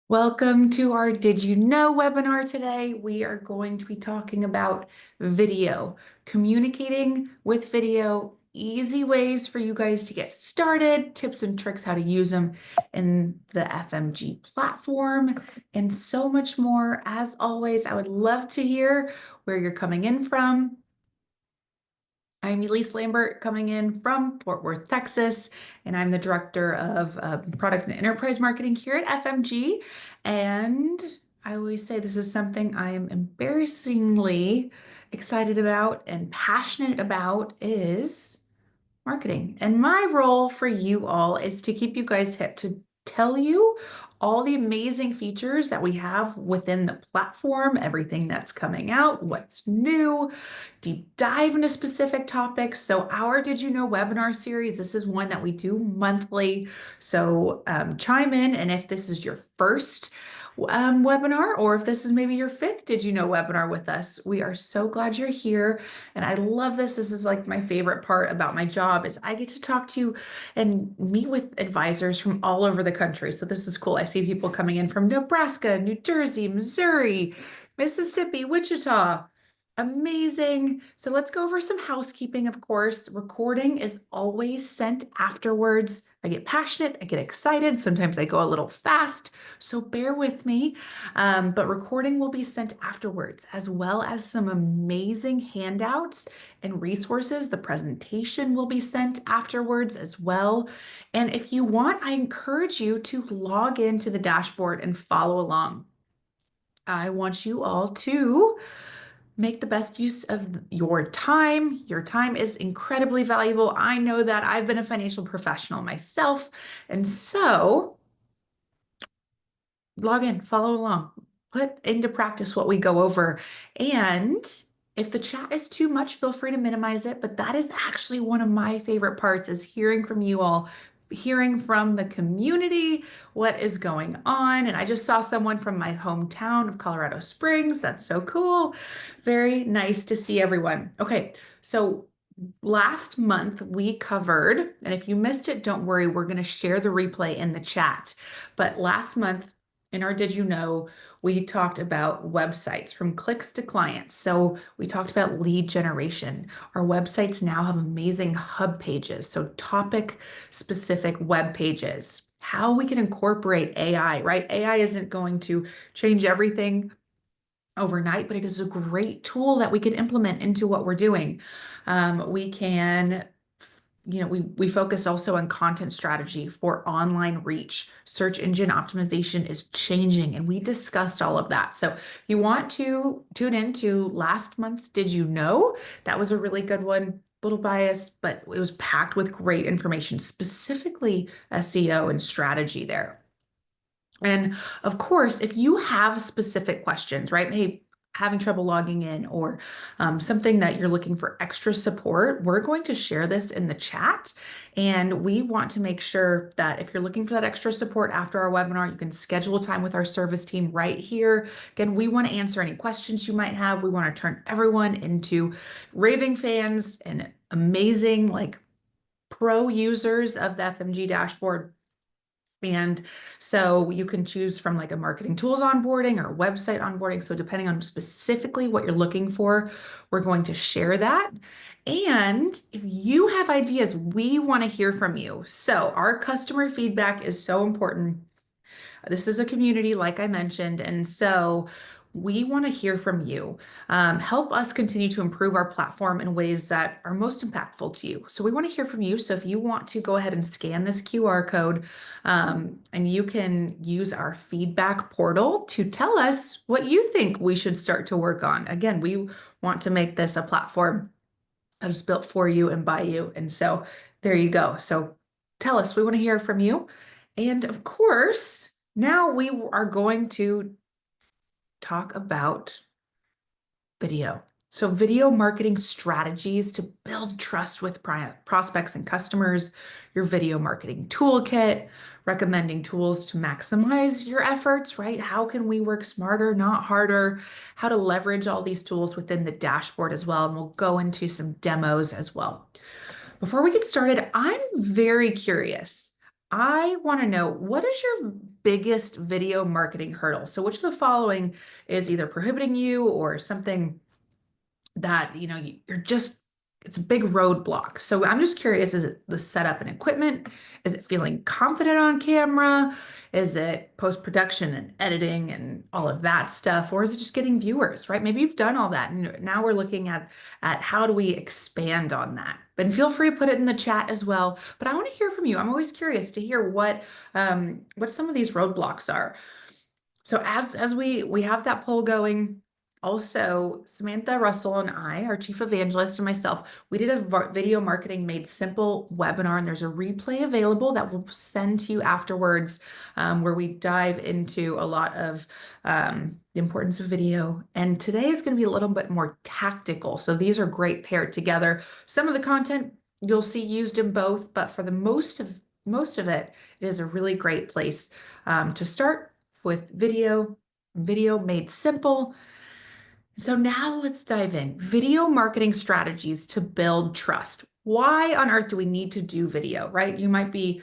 Welcome to our Did You Know webinar today. We are going to be talking about video, communicating with video, easy ways for you guys to get started, tips and tricks how to use them in the FMG platform, and so much more. As always, I would love to hear where you're coming in from. I'm Elise Lambert coming in from Fort Worth, Texas, and I'm the Director of Product and Enterprise Marketing here at FMG. And I always say this is something I am embarrassingly excited about and passionate about is marketing. And my role for you all is to keep you guys hip, to tell you all the amazing features that we have within the platform, everything that's coming out, what's new, deep dive into specific topics. So our Did You Know webinar series, this is one that we do monthly. So chime in, and if this is your first webinar, or if this is maybe your fifth Did You Know webinar with us, we are so glad you're here. And I love this. This is like my favorite part about my job is I get to talk to and meet with advisors from all over the country. So this is cool. I see people coming in from Nebraska, New Jersey, Missouri, Mississippi, Wichita. Amazing. So let's go over some housekeeping, of course. Recording is always sent afterwards. I get passionate, I get excited. Sometimes I go a little fast, so bear with me. But recording will be sent afterwards, as well as some amazing handouts and resources. The presentation will be sent afterwards as well. And if you want, I encourage you to log into the dashboard and follow along. I want you all to make the best use of your time. Your time is incredibly valuable. I know that. I've been a financial professional myself. And so log in, follow along, put into practice what we go over. And if the chat is too much, feel free to minimize it. But that is actually one of my favorite parts is hearing from you all, hearing from the community, what is going on. And I just saw someone from my hometown of Colorado Springs. That's so cool. Very nice to see everyone. Okay, so last month we covered, and if you missed it, don't worry, we're going to share the replay in the chat. But last month in our Did You Know, we talked about websites from clicks to clients. So we talked about lead generation. Our websites now have amazing hub pages, so topic specific web pages. How we can incorporate AI, right? AI isn't going to change everything overnight, but it is a great tool that we can implement into what we're doing. We can, we focus also on content strategy for online reach. Search engine optimization is changing, and we discussed all of that. So if you want to tune in to last month's Did You Know? That was a really good one. A little biased, but it was packed with great information, specifically SEO and strategy there. And of course, if you have specific questions, right? Hey, having trouble logging in or something that you're looking for extra support, we're going to share this in the chat. And we want to make sure that if you're looking for that extra support after our webinar, you can schedule time with our service team right here. Again, we want to answer any questions you might have. We want to turn everyone into raving fans and amazing, like pro users of the FMG dashboard. And so you can choose from like a marketing tools onboarding or website onboarding. So depending on specifically what you're looking for, we're going to share that. And if you have ideas, we want to hear from you. So our customer feedback is so important. This is a community, like I mentioned, and so we want to hear from you. Help us continue to improve our platform in ways that are most impactful to you. So we want to hear from you. So if you want to go ahead and scan this QR code, and you can use our feedback portal to tell us what you think we should start to work on. Again, we want to make this a platform that is built for you and by you. And so there you go. So tell us, we want to hear from you. And of course, now we are going to talk about video. So video marketing strategies to build trust with prospects and customers, your video marketing toolkit, recommending tools to maximize your efforts, right? How can we work smarter, not harder? How to leverage all these tools within the dashboard as well. And we'll go into some demos as well. Before we get started, I'm very curious. I want to know, what is your biggest video marketing hurdle? So which of the following is either prohibiting you or something that, you're just, it's a big roadblock. So I'm just curious, is it the setup and equipment? Is it feeling confident on camera? Is it post-production and editing and all of that stuff? Or is it just getting viewers, right? Maybe you've done all that. And now we're looking at how do we expand on that? And feel free to put it in the chat as well. But I want to hear from you. I'm always curious to hear what some of these roadblocks are. So as we have that poll going, also Samantha Russell and I, our chief evangelist and myself, we did a video marketing made simple webinar, and there's a replay available that we'll send to you afterwards, where we dive into a lot of the importance of video. And today is going to be a little bit more tactical. So these are great paired together. Some of the content you'll see used in both, but for the most of it, it is a really great place to start with video made simple. So now let's dive in. Video marketing strategies to build trust. Why on earth do we need to do video, right? You might be,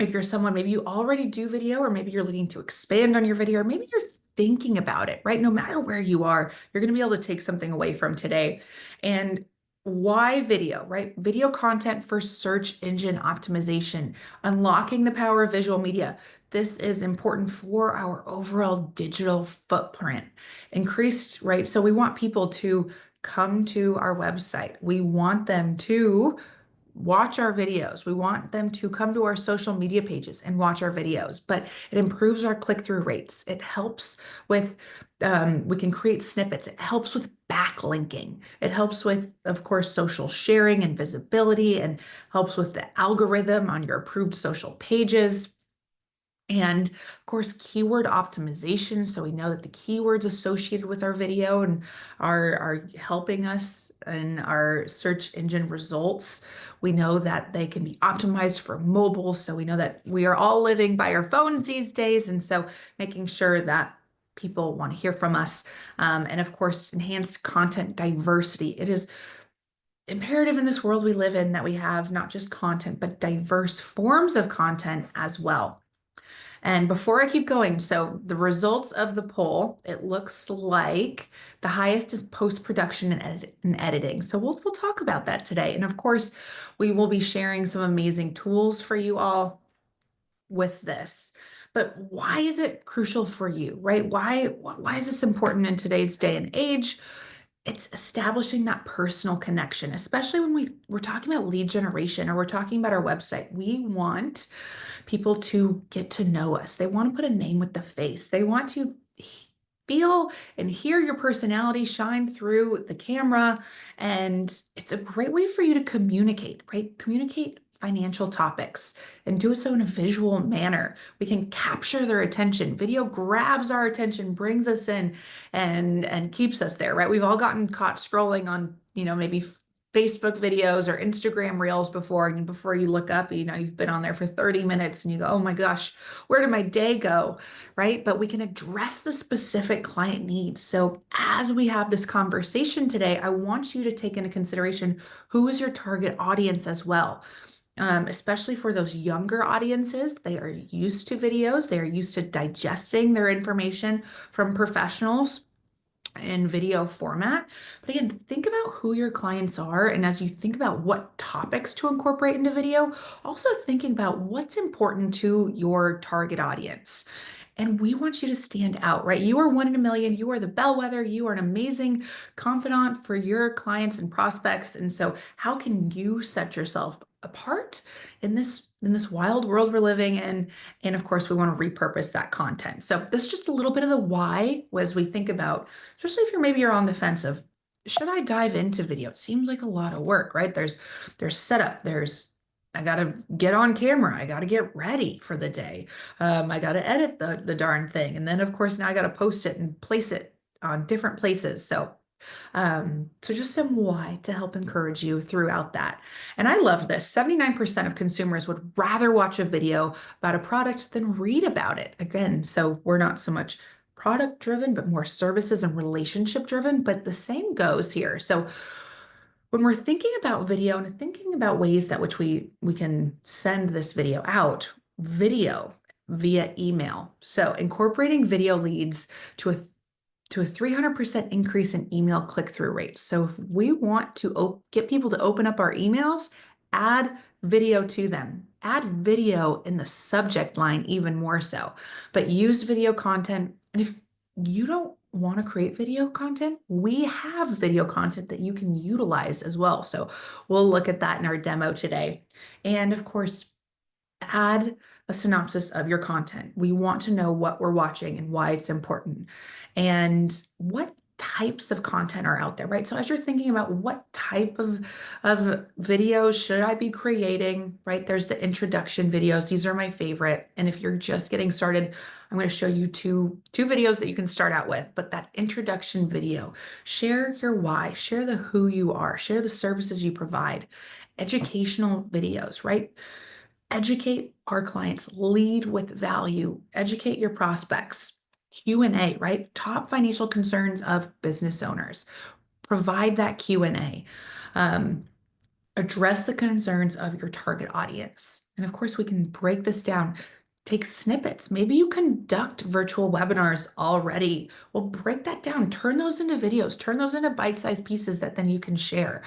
if you're someone, maybe you already do video, or maybe you're looking to expand on your video, or maybe you're thinking about it, right? No matter where you are, you're going to be able to take something away from today. And why video, right? Video content for search engine optimization, unlocking the power of visual media. This is important for our overall digital footprint. Increased, right? So we want people to come to our website. We want them to watch our videos. We want them to come to our social media pages and watch our videos, but it improves our click-through rates. It helps with, we can create snippets. It helps with backlinking. It helps with, of course, social sharing and visibility, and helps with the algorithm on your approved social pages. And of course, keyword optimization. So we know that the keywords associated with our video and are helping us in our search engine results. We know that they can be optimized for mobile. So we know that we are all living by our phones these days. And so making sure that people want to hear from us. And of course, enhanced content diversity. It is imperative in this world we live in that we have not just content, but diverse forms of content as well. And before I keep going, so the results of the poll, it looks like the highest is post-production and editing. So we'll talk about that today. And of course, we will be sharing some amazing tools for you all with this. But why is it crucial for you, right? Why is this important in today's day and age? It's establishing that personal connection, especially when we're talking about lead generation, or we're talking about our website. We want people to get to know us. They want to put a name with the face. They want to feel and hear your personality shine through the camera. And it's a great way for you to communicate, right? Communicate financial topics and do so in a visual manner. We can capture their attention. Video grabs our attention, brings us in, and keeps us there, right? We've all gotten caught scrolling on, maybe Facebook videos or Instagram reels before, and before you look up, you've been on there for 30 minutes and you go, oh my gosh, where did my day go, right? But we can address the specific client needs. So as we have this conversation today, I want you to take into consideration who is your target audience as well. Especially for those younger audiences, they are used to videos, they are used to digesting their information from professionals in video format. But again, think about who your clients are. And as you think about what topics to incorporate into video, also thinking about what's important to your target audience. And we want you to stand out, right? You are one in a million. You are the bellwether. You are an amazing confidant for your clients and prospects. And so how can you set yourself apart in this wild world we're living in? And of course, we want to repurpose that content. So this is just a little bit of the why as we think about, especially if you're on the fence of, should I dive into video? It seems like a lot of work, right? There's setup, I got to get on camera. I got to get ready for the day. I got to edit the darn thing. And then of course, now I got to post it and place it on different places. So just some why to help encourage you throughout that. And I love this. 79% of consumers would rather watch a video about a product than read about it. Again, so we're not so much product driven, but more services and relationship driven, but the same goes here. So when we're thinking about video and thinking about ways that which we can send this video out, video via email. So incorporating video leads to a 300% increase in email click-through rate. So if we want to get people to open up our emails, add video to them. Add video in the subject line even more so. But use video content. And if you don't want to create video content, we have video content that you can utilize as well. So we'll look at that in our demo today. And of course, add a synopsis of your content. We want to know what we're watching and why it's important and what types of content are out there, right? So as you're thinking about what type of videos should I be creating, right? There's the introduction videos. These are my favorite. And if you're just getting started, I'm going to show you two videos that you can start out with. But that introduction video, share your why, share the who you are, share the services you provide, educational videos, right? Educate our clients, lead with value, educate your prospects. Q&A, right? Top financial concerns of business owners. Provide that Q&A. Address the concerns of your target audience. And of course, we can break this down. Take snippets. Maybe you conduct virtual webinars already. Well, break that down. Turn those into videos. Turn those into bite-sized pieces that then you can share.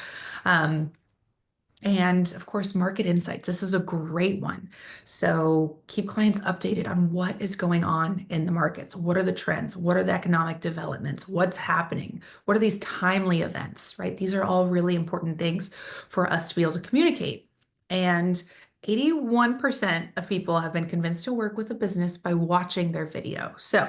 And of course, market insights. This is a great one. So keep clients updated on what is going on in the markets. What are the trends? What are the economic developments? What's happening? What are these timely events, right? These are all really important things for us to be able to communicate. And 81% of people have been convinced to work with a business by watching their video. So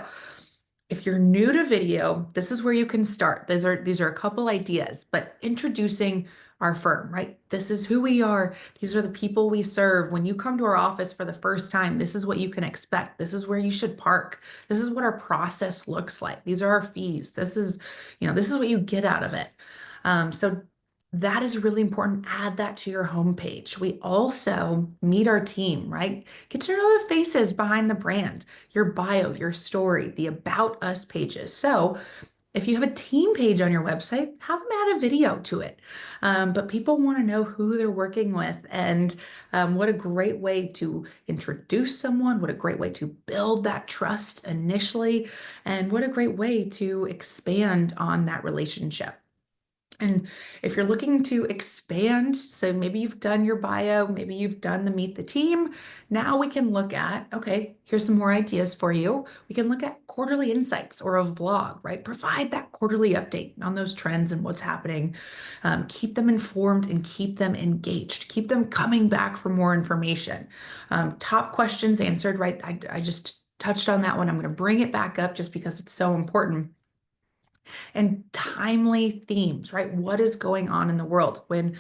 if you're new to video, this is where you can start. These are a couple ideas, but introducing our firm, right? This is who we are. These are the people we serve. When you come to our office for the first time, this is what you can expect. This is where you should park. This is what our process looks like. These are our fees. This is what you get out of it. So that is really important. Add that to your homepage. We also meet our team, right? Get to know the faces behind the brand, your bio, your story, the About Us pages. So if you have a team page on your website, have them add a video to it. But people want to know who they're working with, and what a great way to introduce someone, what a great way to build that trust initially, and what a great way to expand on that relationship. And if you're looking to expand, so maybe you've done your bio, maybe you've done the meet the team, now we can look at, okay, here's some more ideas for you. We can look at quarterly insights or a vlog, right? Provide that quarterly update on those trends and what's happening. Keep them informed and keep them engaged. Keep them coming back for more information. Top questions answered, right? I just touched on that one. I'm going to bring it back up just because it's so important. And timely themes, right? What is going on in the world? When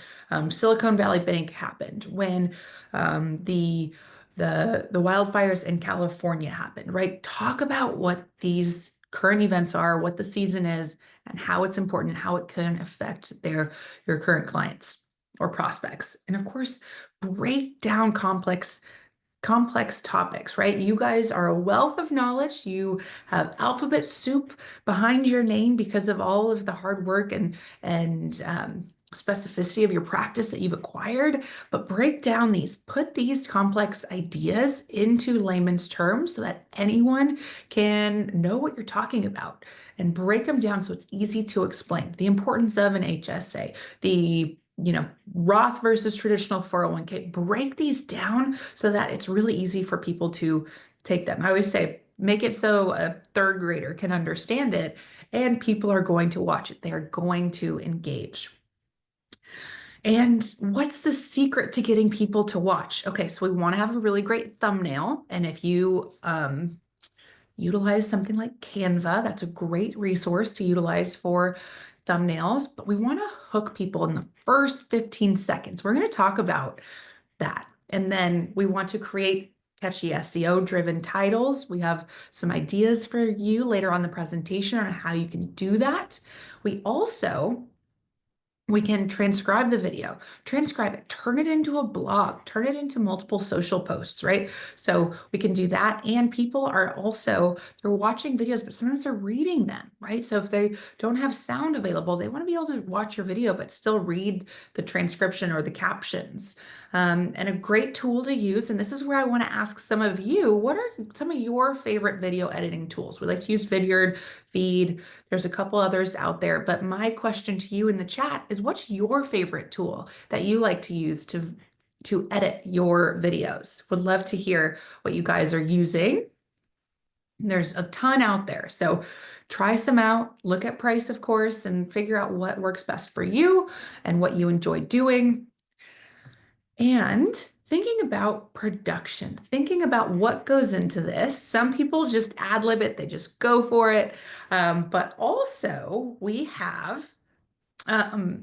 Silicon Valley Bank happened, when the wildfires in California happened, right? Talk about what these current events are, what the season is, and how it's important, and how it can affect your current clients or prospects. And of course, break down complex topics, right? You guys are a wealth of knowledge. You have alphabet soup behind your name because of all of the hard work and specificity of your practice that you've acquired. But break down put these complex ideas into layman's terms so that anyone can know what you're talking about, and break them down so it's easy to explain. The importance of an HSA, Roth versus traditional 401k. Break these down so that it's really easy for people to take them. I always say, make it so a third grader can understand it, and people are going to watch it. They are going to engage. And what's the secret to getting people to watch? Okay, so we want to have a really great thumbnail. And if you utilize something like Canva, that's a great resource to utilize for thumbnails, but we want to hook people in the first 15 seconds. We're going to talk about that. And then we want to create catchy SEO-driven titles. We have some ideas for you later on in the presentation on how you can do that. We also We can transcribe the video, transcribe it, turn it into a blog, turn it into multiple social posts, right? So we can do that. And people are also, they're watching videos, but sometimes they're reading them, right? So if they don't have sound available, they want to be able to watch your video, but still read the transcription or the captions. And a great tool to use, and this is where I want to ask some of you, what are some of your favorite video editing tools? We like to use Vidyard, Feed. There's a couple others out there, but my question to you in the chat is what's your favorite tool that you like to use to edit your videos? Would love to hear what you guys are using. There's a ton out there. So try some out, look at price, of course, and figure out what works best for you and what you enjoy doing. And thinking about production, thinking about what goes into this. Some people just ad lib it, they just go for it. But also, we have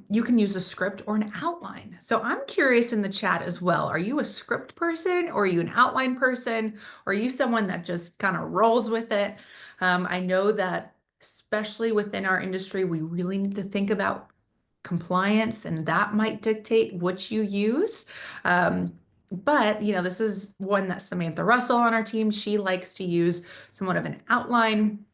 you can use a script or an outline. So I'm curious in the chat as well. Are you a script person or are you an outline person? Or are you someone that just kind of rolls with it? I know that especially within our industry, we really need to think about compliance and that might dictate what you use. But this is one that Samantha Russell on our team, she likes to use somewhat of an outline.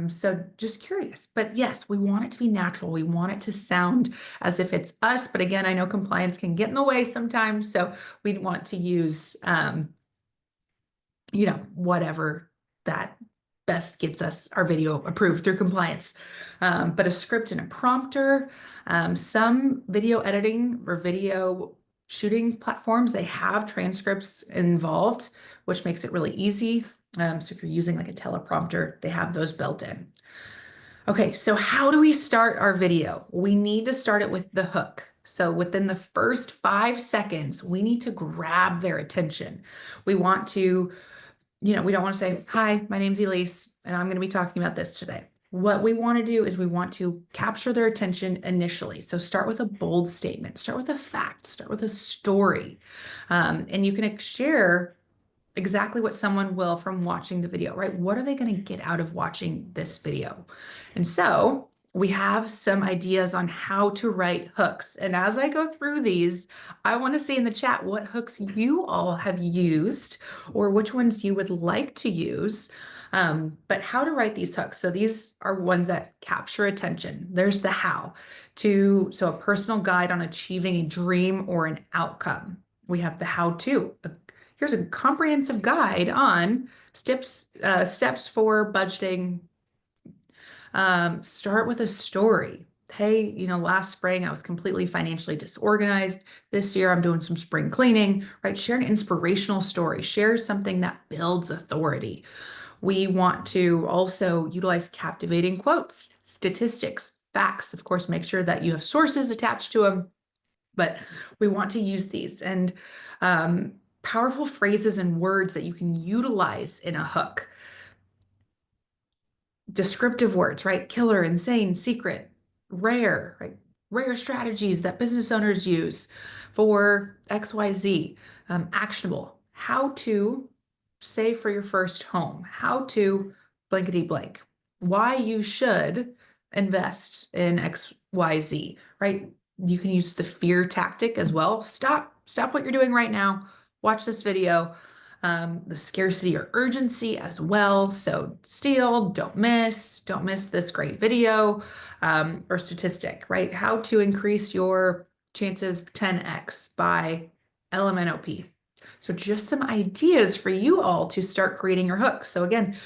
So just curious, but yes, we want it to be natural. We want it to sound as if it's us. But again, I know compliance can get in the way sometimes. So we'd want to use, whatever that best gets us our video approved through compliance. But a script and a prompter, some video editing or video shooting platforms, they have transcripts involved, which makes it really easy. So if you're using like a teleprompter, they have those built in. Okay, so how do we start our video? We need to start it with the hook. So within the first 5 seconds, we need to grab their attention. We want to, we don't want to say, hi, my name's Elise, and I'm going to be talking about this today. What we want to do is we want to capture their attention initially. So start with a bold statement, start with a fact, start with a story. And you can share exactly what someone will from watching the video, right? What are they going to get out of watching this video? And so we have some ideas on how to write hooks. And as I go through these, I want to see in the chat what hooks you all have used or which ones you would like to use. But how to write these hooks. So these are ones that capture attention. There's the how so a personal guide on achieving a dream or an outcome. We have the how to. Here's a comprehensive guide on steps for budgeting. Start with a story. Hey, last spring I was completely financially disorganized. This year I'm doing some spring cleaning, right? Share an inspirational story. Share something that builds authority. We want to also utilize captivating quotes, statistics, facts. Of course, make sure that you have sources attached to them, but we want to use these and powerful phrases and words that you can utilize in a hook. Descriptive words, right? Killer, insane, secret, rare, right? Rare strategies that business owners use for XYZ. Actionable. How to save for your first home. How to blankety blank. Why you should invest in XYZ, right? You can use the fear tactic as well. Stop what you're doing right now. Watch this video. The scarcity or urgency as well. So steal, don't miss this great video, or statistic, right? How to increase your chances 10x by LMNOP. So just some ideas for you all to start creating your hooks. So again,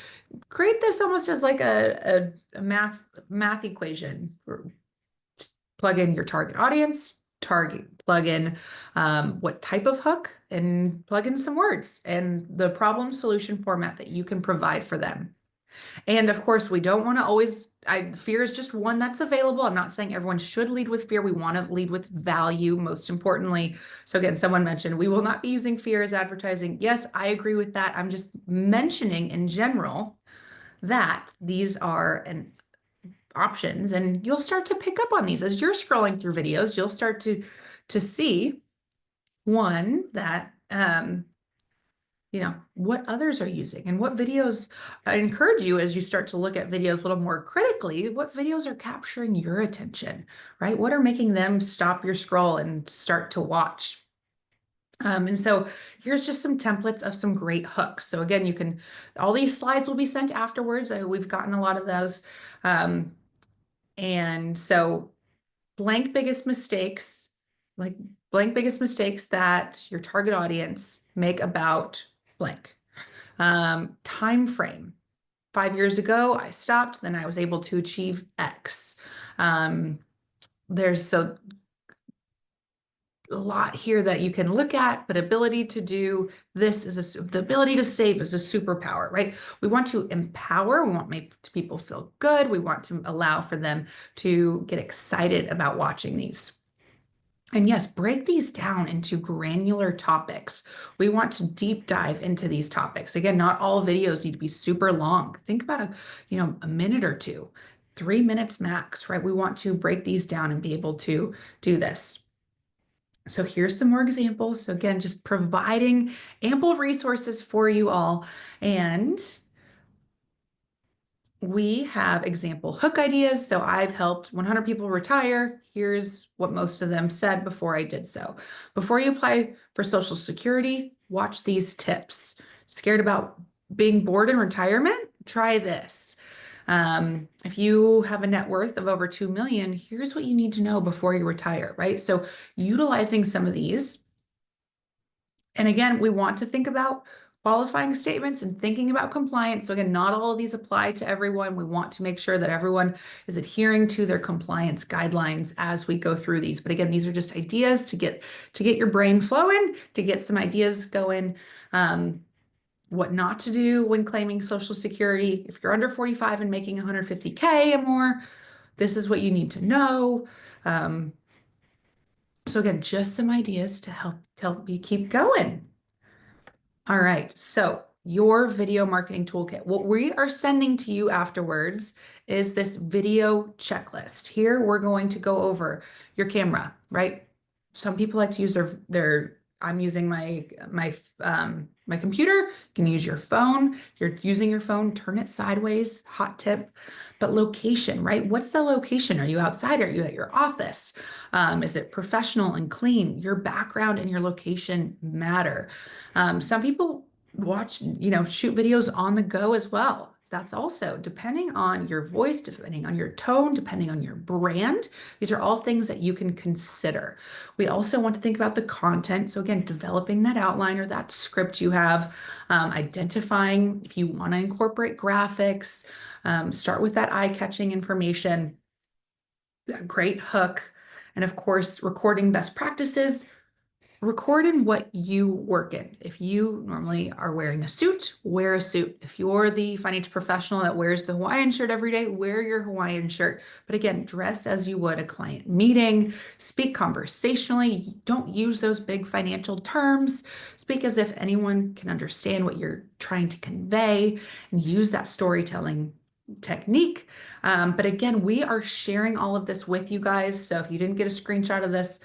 create this almost as like a math equation. Plug in your target audience, plug in what type of hook, and plug in some words and the problem solution format that you can provide for them. And of course, we don't want to always, fear is just one that's available. I'm not saying everyone should lead with fear. We want to lead with value, most importantly. So again, someone mentioned we will not be using fear as advertising. Yes, I agree with that. I'm just mentioning in general that these are options, and you'll start to pick up on these as you're scrolling through videos. You'll start to see one that what others are using and what videos. I encourage you as you start to look at videos a little more critically, what videos are capturing your attention, right? What are making them stop your scroll and start to watch? And so here's just some templates of some great hooks. So again, all these slides will be sent afterwards. We've gotten a lot of those. Um, and so blank biggest mistakes, like blank biggest mistakes that your target audience make about blank. Time frame. 5 years ago, I stopped, then I was able to achieve X. There's so a lot here that you can look at, but ability to do this the ability to save is a superpower, right? We want to empower, we want to make people feel good, we want to allow for them to get excited about watching these. And yes, break these down into granular topics. We want to deep dive into these topics. Again, not all videos need to be super long. Think about a minute or two, 3 minutes max, right? We want to break these down and be able to do this. So here's some more examples. So again, just providing ample resources for you all. And we have example hook ideas. So I've helped 100 people retire. Here's what most of them said before I did so. Before you apply for Social Security, watch these tips. Scared about being bored in retirement? Try this. If you have a net worth of over 2 million, here's what you need to know before you retire, right? So utilizing some of these. And again, we want to think about qualifying statements and thinking about compliance. So again, not all of these apply to everyone. We want to make sure that everyone is adhering to their compliance guidelines as we go through these. But again, these are just ideas to get your brain flowing, to get some ideas going. What not to do when claiming Social Security. If you're under 45 and making 150K or more, this is what you need to know. So again, just some ideas to help you keep going. All right, so your video marketing toolkit. What we are sending to you afterwards is this video checklist. Here, we're going to go over your camera, right? Some people like to use I'm using my computer. You can use your phone. If you're using your phone, turn it sideways, hot tip. But location, right? What's the location? Are you outside? Are you at your office? Is it professional and clean? Your background and your location matter. Some people shoot videos on the go as well. That's also depending on your voice, depending on your tone, depending on your brand. These are all things that you can consider. We also want to think about the content. So again, developing that outline or that script you have, identifying if you want to incorporate graphics, start with that eye-catching information, that great hook, and of course, recording best practices. Record in what you work in. If you normally are wearing a suit, wear a suit. If you're the financial professional that wears the Hawaiian shirt every day, wear your Hawaiian shirt. But again, dress as you would a client meeting, speak conversationally. Don't use those big financial terms. Speak as if anyone can understand what you're trying to convey and use that storytelling technique. But again, we are sharing all of this with you guys. So if you didn't get a screenshot of this,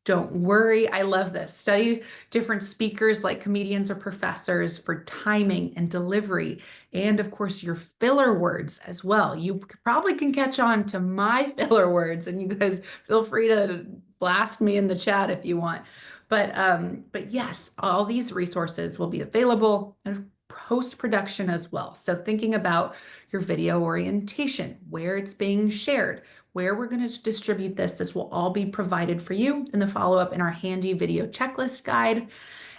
don't worry. I love this. Study different speakers like comedians or professors for timing and delivery. And of course, your filler words as well. You probably can catch on to my filler words, and you guys feel free to blast me in the chat if you want. But yes, all these resources will be available in post-production as well. So thinking about your video orientation, where it's being shared, where we're going to distribute this will all be provided for you in the follow-up in our handy video checklist guide.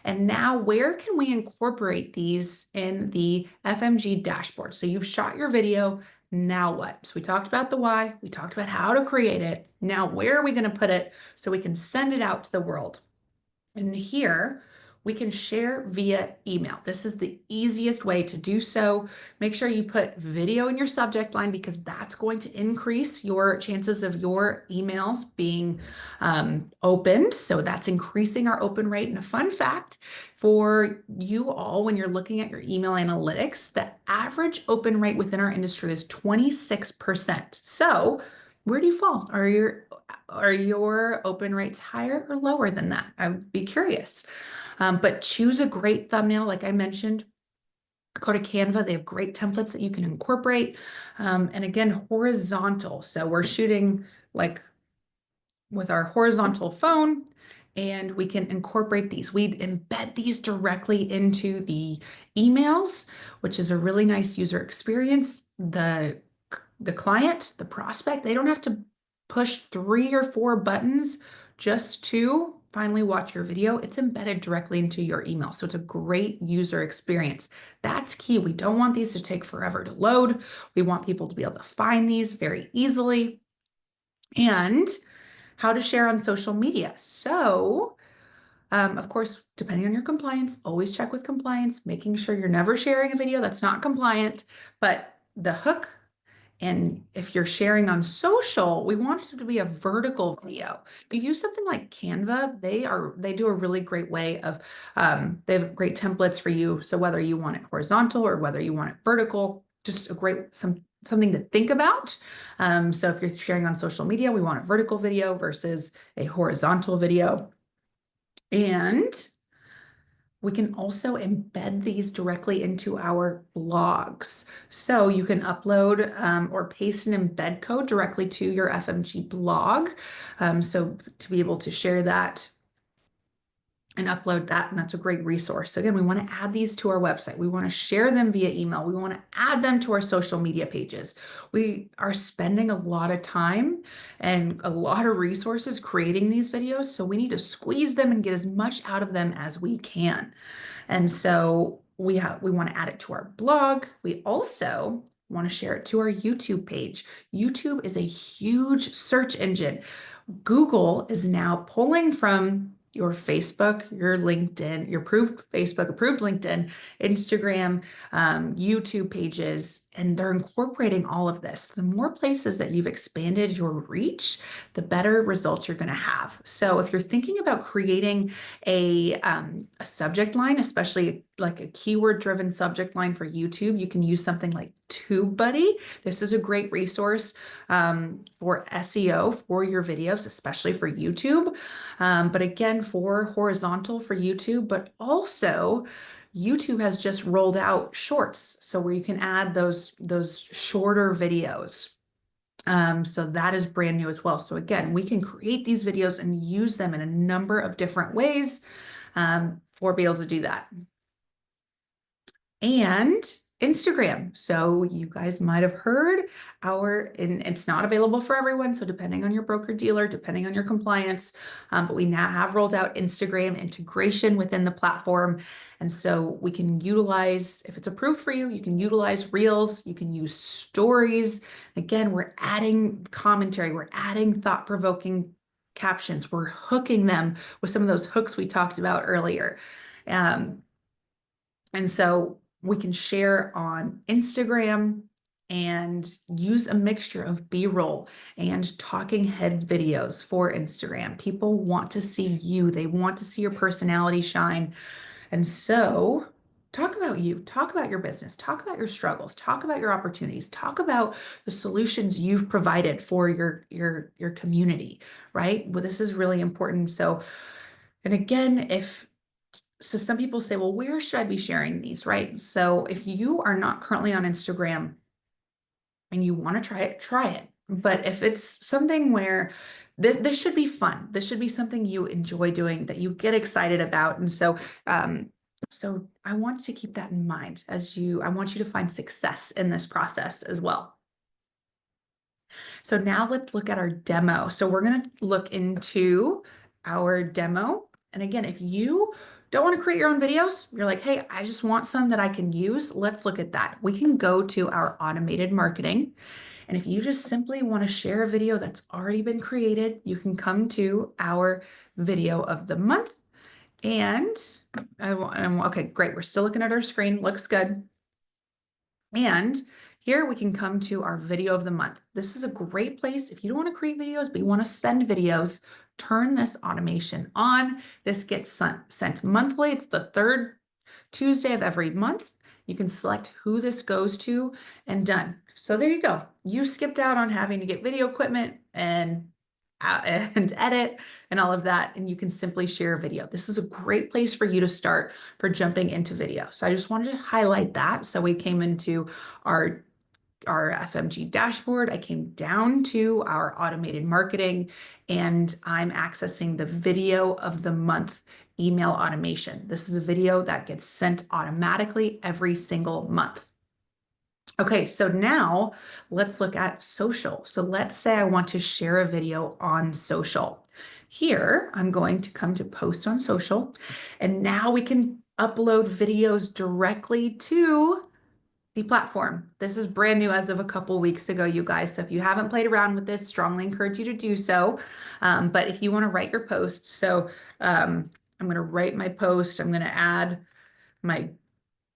And now where can we incorporate these in the FMG dashboard? So you've shot your video, now what? So we talked about the why, we talked about how to create it. Now where are we going to put it so we can send it out to the world? And here we can share via email. This is the easiest way to do so. Make sure you put video in your subject line because that's going to increase your chances of your emails being opened. So that's increasing our open rate. And a fun fact for you all, when you're looking at your email analytics, the average open rate within our industry is 26%. So where do you fall? Are your open rates higher or lower than that? I would be curious. But choose a great thumbnail, like I mentioned. Go to Canva. They have great templates that you can incorporate. And again, horizontal. So we're shooting like with our horizontal phone, and we can incorporate these. We embed these directly into the emails, which is a really nice user experience. The client, the prospect, they don't have to push 3 or 4 buttons just to finally watch your video. It's embedded directly into your email. So it's a great user experience. That's key. We don't want these to take forever to load. We want people to be able to find these very easily. And how to share on social media. So, of course, depending on your compliance, always check with compliance, making sure you're never sharing a video that's not compliant. But the hook, and if you're sharing on social, we want it to be a vertical video. If you use something like Canva, they do a really great way of they have great templates for you. So whether you want it horizontal or whether you want it vertical, just a great something to think about. So if you're sharing on social media, we want a vertical video versus a horizontal video. And we can also embed these directly into our blogs. So you can upload or paste an embed code directly to your FMG blog. So to be able to share that and upload that, and that's a great resource. So again, we want to add these to our website. We want to share them via email. We want to add them to our social media pages. We are spending a lot of time and a lot of resources creating these videos, so we need to squeeze them and get as much out of them as we can. And so we want to add it to our blog. We also want to share it to our YouTube page. YouTube is a huge search engine. Google is now pulling from your Facebook, your LinkedIn, your approved Facebook, approved LinkedIn, Instagram, YouTube pages, and they're incorporating all of this. The more places that you've expanded your reach, the better results you're going to have. So if you're thinking about creating a subject line, especially like a keyword-driven subject line for YouTube, you can use something like TubeBuddy. This is a great resource for SEO for your videos, especially for YouTube. But again, for horizontal for YouTube, but also YouTube has just rolled out shorts. So where you can add those shorter videos. So that is brand new as well. So again, we can create these videos and use them in a number of different ways for be able to do that. And Instagram. So you guys might have heard and it's not available for everyone. So depending on your broker dealer, depending on your compliance, but we now have rolled out Instagram integration within the platform. And so we can utilize, if it's approved for you, you can utilize Reels, you can use stories. Again, we're adding commentary, we're adding thought-provoking captions, we're hooking them with some of those hooks we talked about earlier. And so we can share on Instagram and use a mixture of B-roll and talking heads videos for Instagram. People want to see you. They want to see your personality shine. And so talk about you, talk about your business, talk about your struggles, talk about your opportunities, talk about the solutions you've provided for your community, right? Well, this is really important. So, and again, so some people say, well, where should I be sharing these, right? So if you are not currently on Instagram and you want to try it, try it. But if it's something where this should be fun, this should be something you enjoy doing, that you get excited about. And so, so I want to keep that in mind I want you to find success in this process as well. So now let's look at our demo. So we're going to look into our demo. And again, if you don't want to create your own videos, you're like, hey, I just want some that I can use. Let's look at that. We can go to our automated marketing. And if you just simply want to share a video that's already been created, you can come to our video of the month. And okay, great. We're still looking at our screen. Looks good. And here we can come to our video of the month. This is a great place if you don't want to create videos, but you want to send videos, turn this automation on. This gets sent monthly. It's the third Tuesday of every month. You can select who this goes to and done. So there you go. You skipped out on having to get video equipment and and edit and all of that, and you can simply share a video. This is a great place for you to start for jumping into video. So I just wanted to highlight that. So we came into our FMG dashboard. I came down to our automated marketing, and I'm accessing the video of the month email automation. This is a video that gets sent automatically every single month. Okay, so now let's look at social. So let's say I want to share a video on social. Here, I'm going to come to post on social, and now we can upload videos directly to the platform. This is brand new as of a couple weeks ago, you guys. So if you haven't played around with this, strongly encourage you to do so. But if you want to write your post, so I'm going to write my post. I'm going to add my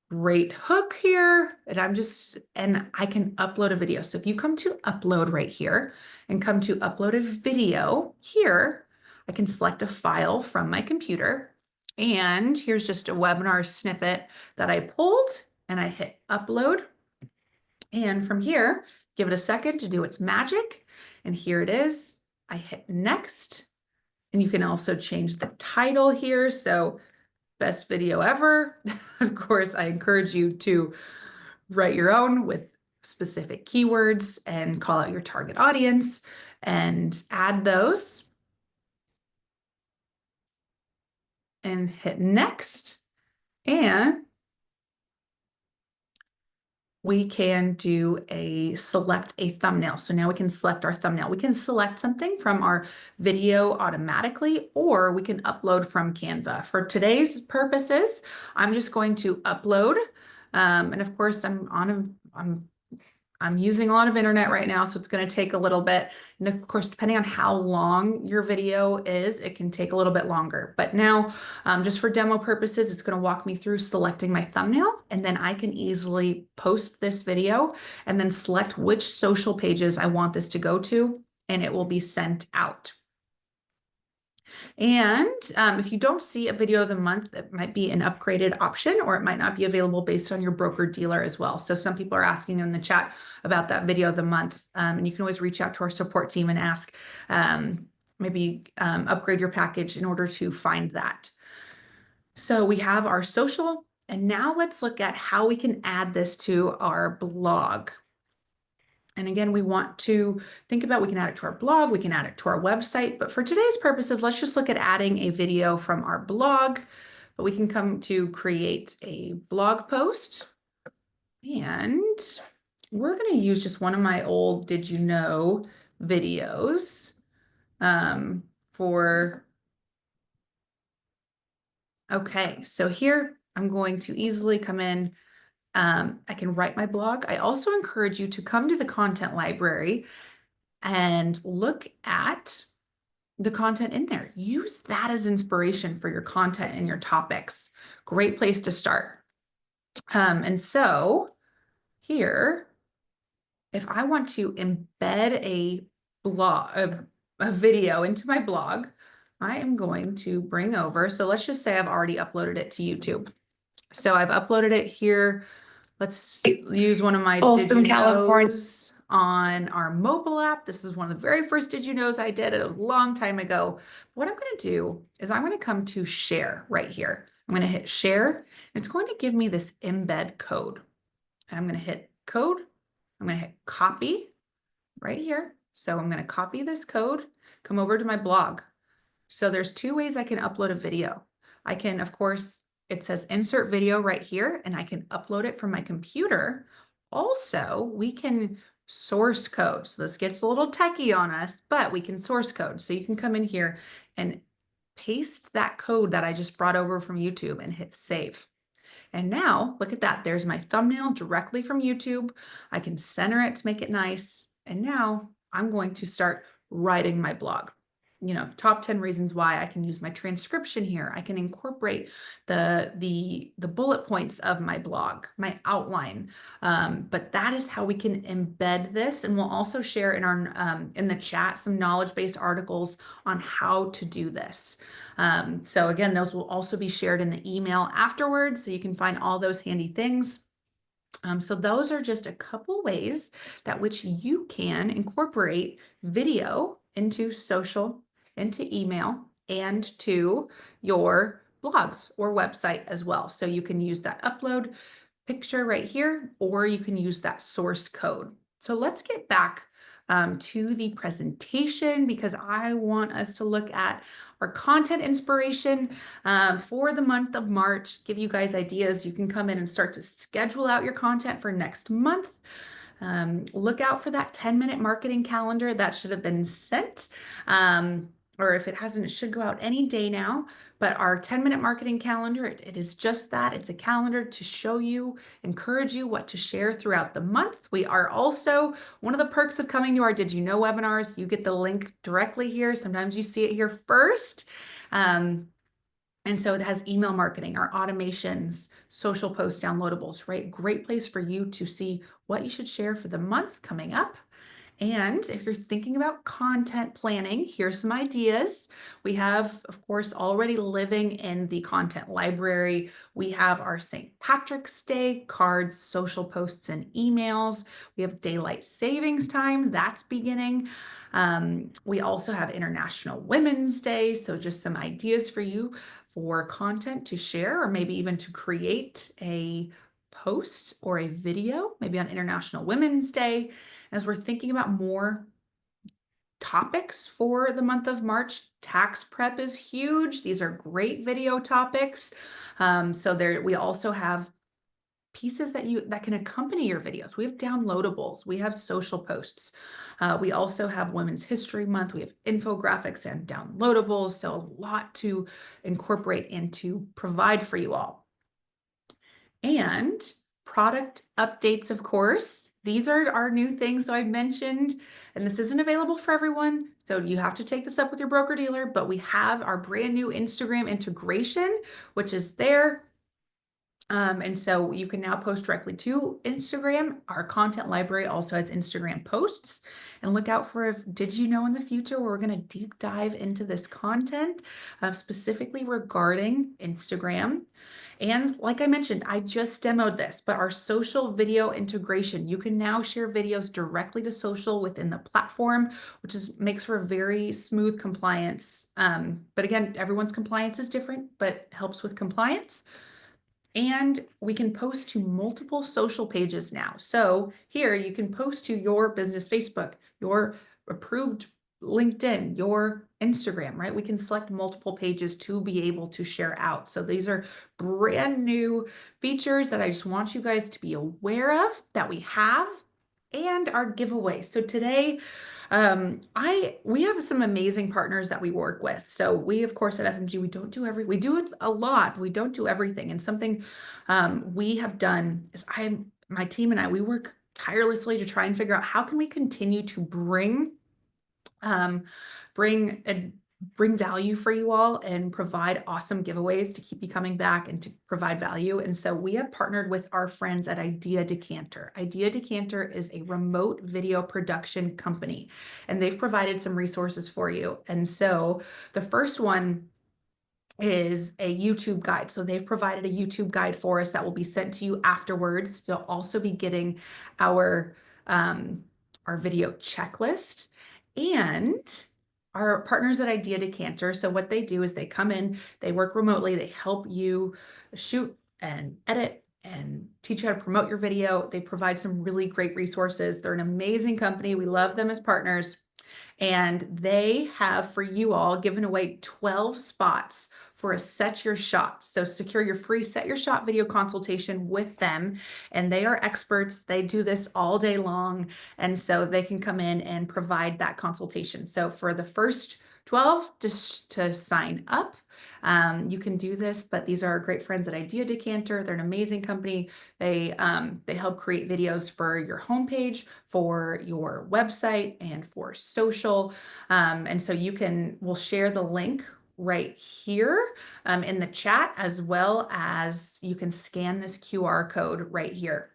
great hook here, and I can upload a video. So if you come to upload right here and come to upload a video here, I can select a file from my computer. And here's just a webinar snippet that I pulled, and I hit upload. And from here, give it a second to do its magic. And here it is. I hit next. And you can also change the title here. So best video ever. Of course, I encourage you to write your own with specific keywords and call out your target audience and add those and hit next. And we can select a thumbnail. So now we can select our thumbnail. We can select something from our video automatically, or we can upload from Canva. For today's purposes, I'm just going to upload. And of course, I'm using a lot of internet right now, so it's going to take a little bit. And of course, depending on how long your video is, it can take a little bit longer. But now, just for demo purposes, it's going to walk me through selecting my thumbnail, and then I can easily post this video and then select which social pages I want this to go to, and it will be sent out. And if you don't see a video of the month, it might be an upgraded option, or it might not be available based on your broker dealer as well. So some people are asking in the chat about that video of the month, and you can always reach out to our support team and ask, maybe upgrade your package in order to find that. So we have our social, and now let's look at how we can add this to our blog. And again, we want to think about, we can add it to our blog, we can add it to our website, but for today's purposes, let's just look at adding a video from our blog. But we can come to create a blog post, and we're going to use just one of my old Did You Know videos okay, so here I'm going to easily come in. I can write my blog. I also encourage you to come to the content library and look at the content in there. Use that as inspiration for your content and your topics. Great place to start. And so here, if I want to embed a video into my blog, I am going to bring over, so let's just say I've already uploaded it to YouTube. So I've uploaded it here. Let's use one of my Did You Knows on our mobile app. This is one of the very first Did You Knows I did. It was a long time ago. What I'm going to do is I'm going to come to share right here. I'm going to hit share, and it's going to give me this embed code. And I'm going to hit code. I'm going to hit copy right here. So I'm going to copy this code, come over to my blog. So there's two ways I can upload a video. I can, of course, it says insert video right here, and I can upload it from my computer. Also, we can source code. So this gets a little techie on us, but we can source code. So you can come in here and paste that code that I just brought over from YouTube and hit save. And now look at that. There's my thumbnail directly from YouTube. I can center it to make it nice. And now I'm going to start writing my blog. You know, top 10 reasons why. I can use my transcription here. I can incorporate the bullet points of my blog, my outline. But that is how we can embed this. And we'll also share in our in the chat some knowledge-based articles on how to do this. So again, those will also be shared in the email afterwards, so you can find all those handy things. So those are just a couple ways that which you can incorporate video into social, into email, and to your blogs or website as well. So you can use that upload picture right here, or you can use that source code. So let's get back to the presentation because I want us to look at our content inspiration for the month of March, give you guys ideas. You can come in and start to schedule out your content for next month. Look out for that 10-minute marketing calendar that should have been sent. Or if it hasn't, it should go out any day now. But our 10-minute marketing calendar, it is just that. It's a calendar to show you, encourage you what to share throughout the month. We are also, one of the perks of coming to our Did You Know webinars, you get the link directly here. Sometimes you see it here first. And so it has email marketing, our automations, social post downloadables, right? Great place for you to see what you should share for the month coming up. And if you're thinking about content planning, here's some ideas. We have, of course, already living in the content library. We have our St. Patrick's Day cards, social posts, and emails. We have daylight savings time, that's beginning. We also have International Women's Day. So just some ideas for you for content to share, or maybe even to create a post or a video, maybe on International Women's Day. As we're thinking about more topics for the month of March, tax prep is huge. These are great video topics. So there, we also have pieces that can accompany your videos. We have downloadables, we have social posts. We also have Women's History Month. We have infographics and downloadables. So a lot to incorporate and to provide for you all. And product updates, of course. These are our new things. So I mentioned, and this isn't available for everyone, so you have to take this up with your broker dealer, but we have our brand new Instagram integration, which is there. And so you can now post directly to Instagram. Our content library also has Instagram posts. And look out for Did You Know in the future, where we're going to deep dive into this content specifically regarding Instagram. And like I mentioned, I just demoed this, but our social video integration, you can now share videos directly to social within the platform, which makes for a very smooth compliance. But again, everyone's compliance is different, but helps with compliance. And we can post to multiple social pages now. So here you can post to your business Facebook, your approved LinkedIn, your Instagram, right? We can select multiple pages to be able to share out. So these are brand new features that I just want you guys to be aware of that we have, and our giveaway. So today, we have some amazing partners that we work with. So we, of course, at FMG, we do it a lot. We don't do everything. And something we have done is my team and I, we work tirelessly to try and figure out how can we continue to bring value for you all and provide awesome giveaways to keep you coming back and to provide value. And so we have partnered with our friends at Idea Decanter. Idea Decanter is a remote video production company, and they've provided some resources for you. And so the first one is a YouTube guide. So they've provided a YouTube guide for us that will be sent to you afterwards. You'll also be getting our video checklist and our partners at Idea Decanter. So what they do is they come in, they work remotely, they help you shoot and edit and teach you how to promote your video. They provide some really great resources. They're an amazing company. We love them as partners. And they have, for you all, given away 12 spots for a Set Your Shot. So secure your free Set Your Shot video consultation with them. And they are experts. They do this all day long. And so they can come in and provide that consultation. So for the first 12 to sign up, you can do this, but these are our great friends at Idea Decanter. They're an amazing company. They help create videos for your homepage, for your website, and for social. And so we'll share the link right here in the chat, as well as you can scan this QR code right here.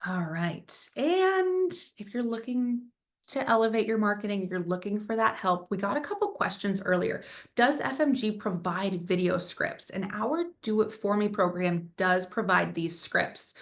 All right. And if you're looking to elevate your marketing, you're looking for that help, we got a couple questions earlier. Does FMG provide video scripts? And our Do It For Me program does provide these scripts.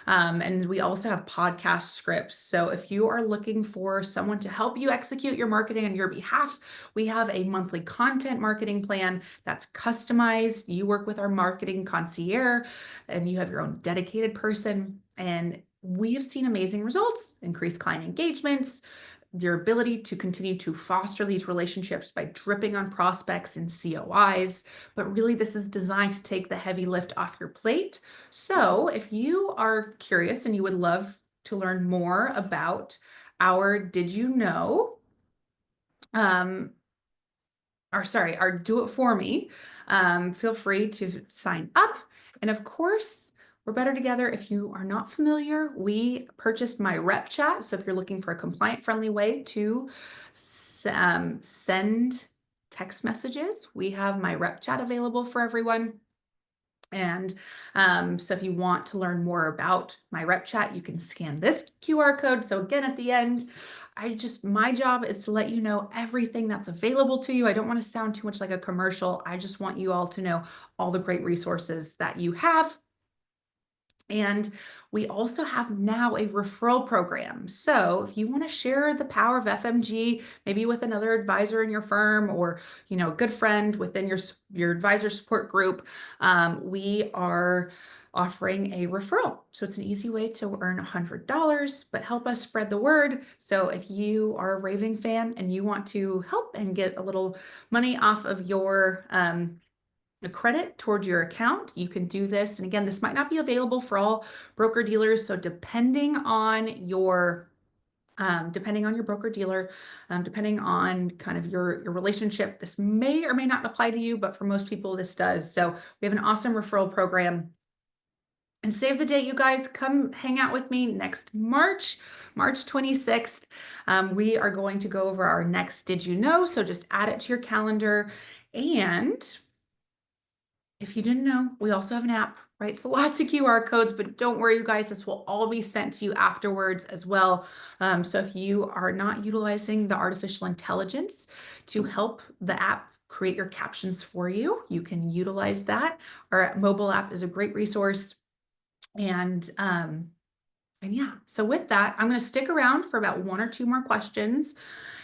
And we also have podcast scripts. So if you are looking for someone to help you execute your marketing on your behalf, we have a monthly content marketing plan that's customized. You work with our marketing concierge and you have your own dedicated person. And we have seen amazing results, increased client engagements, your ability to continue to foster these relationships by dripping on prospects and COIs. But really, this is designed to take the heavy lift off your plate. So if you are curious and you would love to learn more about our Did You Know? Um, our Do It For Me, feel free to sign up. And of course, we're better together. If you are not familiar, we purchased my rep chat. So if you're looking for a compliant friendly way to send text messages, we have my rep chat available for everyone. And so if you want to learn more about my rep chat, you can scan this QR code. So again, at the end, my job is to let you know everything that's available to you. I don't want to sound too much like a commercial. I just want you all to know all the great resources that you have. And we also have now a referral program. So if you want to share the power of FMG, maybe with another advisor in your firm or, a good friend within your advisor support group, we are offering a referral. So it's an easy way to earn $100, but help us spread the word. So if you are a raving fan and you want to help and get a little money off of your a credit toward your account, you can do this. And again, this might not be available for all broker dealers. So depending on your broker dealer, depending on kind of your relationship, this may or may not apply to you, but for most people, this does. So we have an awesome referral program. And save the date, you guys. Come hang out with me next March 26th. We are going to go over our next Did You Know? So just add it to your calendar. And if you didn't know, we also have an app, right? So lots of QR codes, but don't worry, you guys, this will all be sent to you afterwards as well. So if you are not utilizing the artificial intelligence to help the app create your captions for you, you can utilize that. Our mobile app is a great resource. And yeah, so with that, I'm going to stick around for about one or two more questions.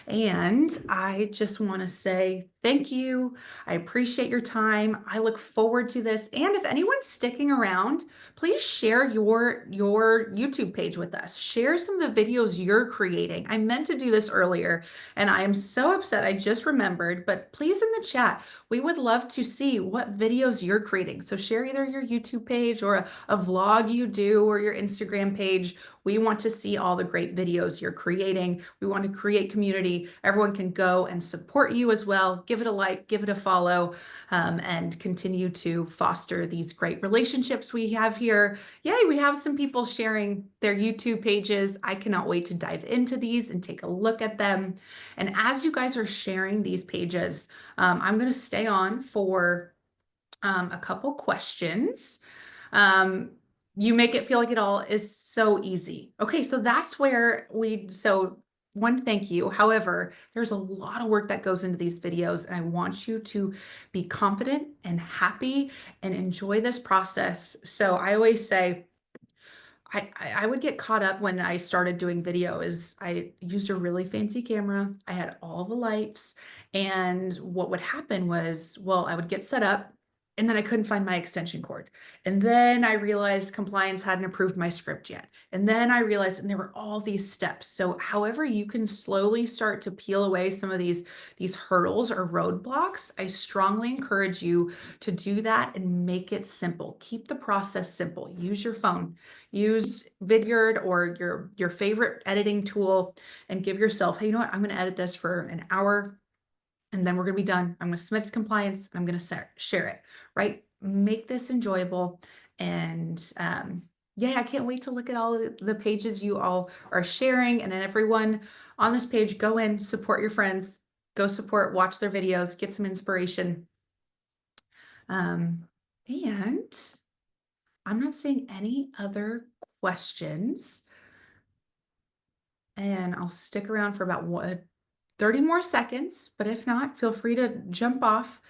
And I just want to say thank you. I appreciate your time. I look forward to this. And if anyone's sticking around, please share your YouTube page with us. Share some of the videos you're creating. I meant to do this earlier, and I am so upset I just remembered, but please in the chat, we would love to see what videos you're creating. So share either your YouTube page or a vlog you do or your Instagram page. We want to see all the great videos you're creating. We want to create community. Everyone can go and support you as well. Give it a like, give it a follow, and continue to foster these great relationships we have here. Yay, we have some people sharing their YouTube pages. I cannot wait to dive into these and take a look at them. And as you guys are sharing these pages, I'm going to stay on for a couple questions. You make it feel like it all is so easy. Okay, so that's where one, thank you. However, there's a lot of work that goes into these videos, and I want you to be confident and happy and enjoy this process. So I always say, I would get caught up when I started doing video is I used a really fancy camera. I had all the lights, and what would happen was, well, I would get set up and then I couldn't find my extension cord. And then I realized compliance hadn't approved my script yet. And then I realized, and there were all these steps. So however you can slowly start to peel away some of these hurdles or roadblocks, I strongly encourage you to do that and make it simple. Keep the process simple. Use your phone. Use Vidyard or your favorite editing tool and give yourself, hey, you know what? I'm going to edit this for an hour and then we're going to be done. I'm going to submit to compliance and I'm going to share it, right? Make this enjoyable. And yeah, I can't wait to look at all the pages you all are sharing. And then everyone on this page, go in, support your friends, go support, watch their videos, get some inspiration. And I'm not seeing any other questions. And I'll stick around for about 30 more seconds, but if not, feel free to jump off.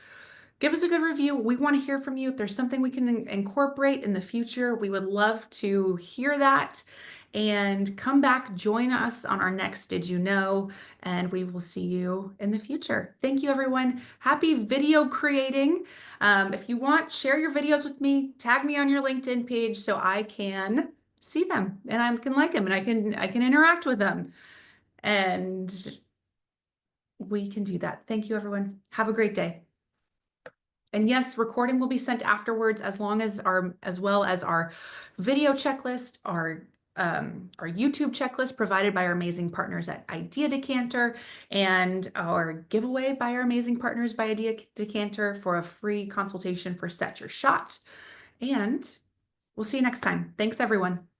Give us a good review. We want to hear from you. If there's something we can incorporate in the future, we would love to hear that. And come back, join us on our next Did You Know? And we will see you in the future. Thank you, everyone. Happy video creating. If you want, share your videos with me. Tag me on your LinkedIn page so I can see them and I can like them and I can interact with them. And we can do that. Thank you, everyone. Have a great day. And yes, recording will be sent afterwards as well as our video checklist, our YouTube checklist provided by our amazing partners at Idea Decanter, and our giveaway by our amazing partners by Idea Decanter for a free consultation for Set Your Shot. And we'll see you next time. Thanks, everyone.